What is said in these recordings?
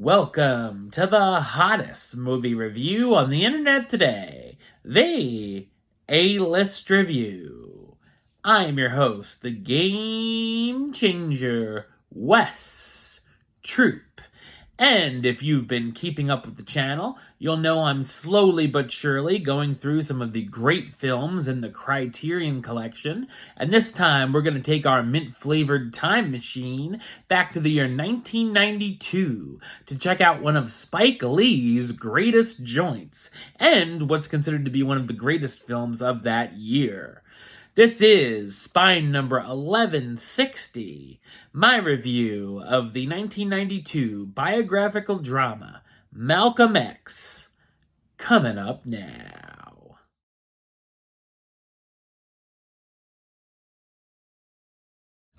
Welcome to the hottest movie review on the internet today, the A-List Review. I am your host, the Game Changer, Wes Troop. And if you've been keeping up with the channel, you'll know I'm slowly but surely going through some of the great films in the Criterion Collection, and this time we're going to take our mint-flavored time machine back to the year 1992 to check out one of Spike Lee's greatest joints, and what's considered to be one of the greatest films of that year. This is spine number 1160, my review of the 1992 biographical drama Malcolm X, coming up now.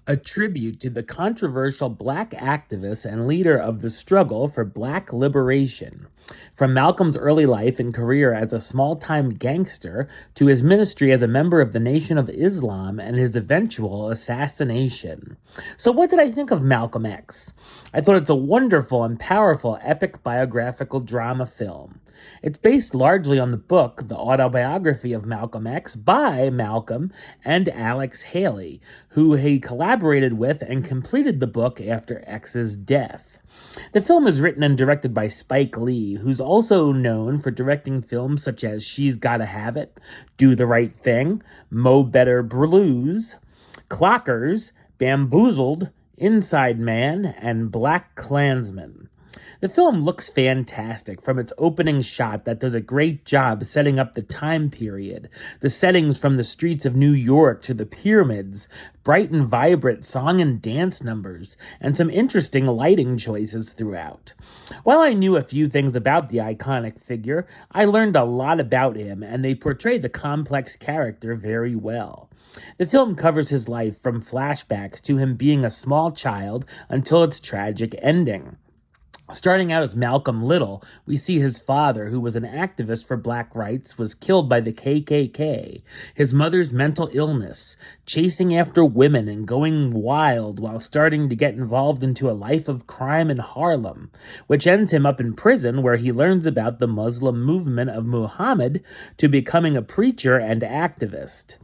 A tribute to the controversial black activist and leader of the struggle for black liberation. From Malcolm's early life and career as a small-time gangster to his ministry as a member of the Nation of Islam and his eventual assassination. So what did I think of Malcolm X? I thought it's a wonderful and powerful epic biographical drama film. It's based largely on the book, The Autobiography of Malcolm X, by Malcolm and Alex Haley, who he collaborated with and completed the book after X's death. The film is written and directed by Spike Lee, who's also known for directing films such as She's Gotta Have It, Do the Right Thing, Mo Better Blues, Clockers, Bamboozled, Inside Man, and Black Klansman. The film looks fantastic from its opening shot that does a great job setting up the time period, the settings from the streets of New York to the pyramids, bright and vibrant song and dance numbers, and some interesting lighting choices throughout. While I knew a few things about the iconic figure, I learned a lot about him, and they portray the complex character very well. The film covers his life from flashbacks to him being a small child until its tragic ending. Starting out as Malcolm Little, we see his father, who was an activist for black rights, was killed by the KKK, his mother's mental illness, chasing after women and going wild while starting to get involved into a life of crime in Harlem, which ends him up in prison where he learns about the Muslim movement of Muhammad to becoming a preacher and activist.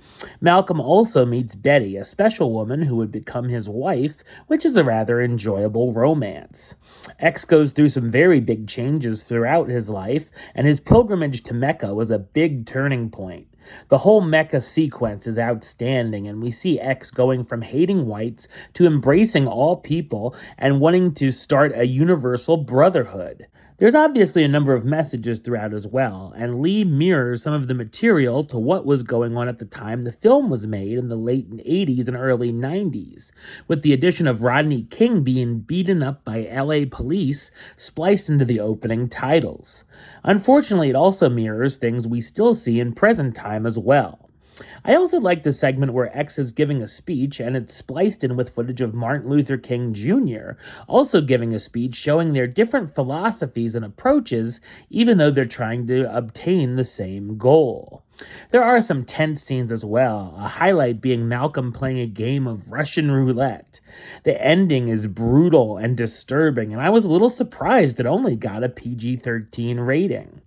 Malcolm also meets Betty, a special woman who would become his wife, which is a rather enjoyable romance. X goes through some very big changes throughout his life, and his pilgrimage to Mecca was a big turning point. The whole Mecca sequence is outstanding, and we see X going from hating whites to embracing all people and wanting to start a universal brotherhood. There's obviously a number of messages throughout as well, and Lee mirrors some of the material to what was going on at the time the film was made in the late 80s and early 90s, with the addition of Rodney King being beaten up by LA police spliced into the opening titles. Unfortunately, it also mirrors things we still see in present time as well. I also like the segment where X is giving a speech, and it's spliced in with footage of Martin Luther King Jr. also giving a speech showing their different philosophies and approaches, even though they're trying to obtain the same goal. There are some tense scenes as well, a highlight being Malcolm playing a game of Russian roulette. The ending is brutal and disturbing, and I was a little surprised it only got a PG-13 rating.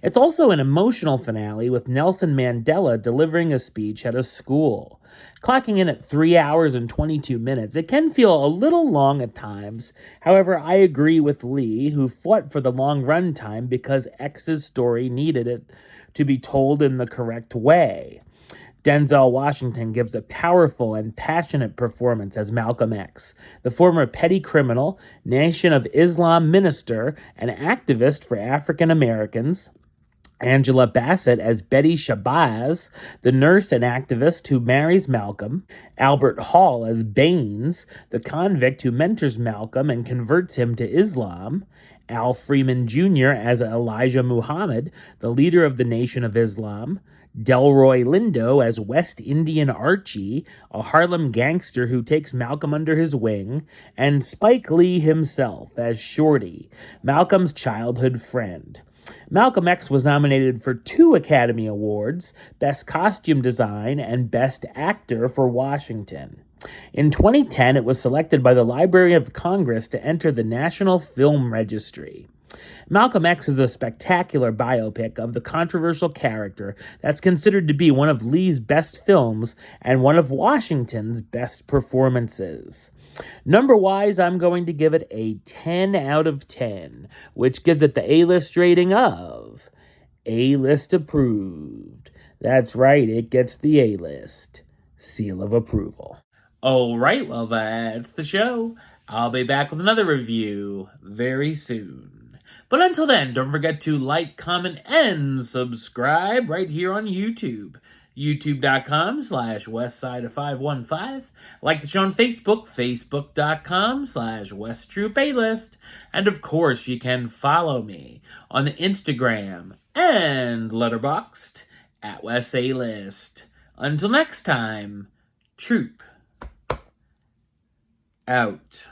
It's also an emotional finale with Nelson Mandela delivering a speech at a school. Clocking in at 3 hours and 22 minutes, it can feel a little long at times. However, I agree with Lee, who fought for the long run time because X's story needed it to be told in the correct way. Denzel Washington gives a powerful and passionate performance as Malcolm X, the former petty criminal, Nation of Islam minister, and activist for African Americans. Angela Bassett as Betty Shabazz, the nurse and activist who marries Malcolm. Albert Hall as Baines, the convict who mentors Malcolm and converts him to Islam. Al Freeman Jr. as Elijah Muhammad, the leader of the Nation of Islam. Delroy Lindo as West Indian Archie, a Harlem gangster who takes Malcolm under his wing, and Spike Lee himself as Shorty, Malcolm's childhood friend. Malcolm X was nominated for 2 Academy Awards, Best Costume Design and Best Actor for Washington. In 2010, it was selected by the Library of Congress to enter the National Film Registry. Malcolm X is a spectacular biopic of the controversial character that's considered to be one of Lee's best films and one of Washington's best performances. Number-wise, I'm going to give it a 10 out of 10, which gives it the A-list rating of A-list approved. That's right, it gets the A-list seal of approval. Alright, well, that's the show. I'll be back with another review very soon. But until then, don't forget to like, comment, and subscribe right here on YouTube. YouTube.com/WestsideOf515. Like the show on Facebook, Facebook.com/WestTroopaList. And of course, you can follow me on the Instagram and Letterboxd at WesAList. Until next time, Troop out.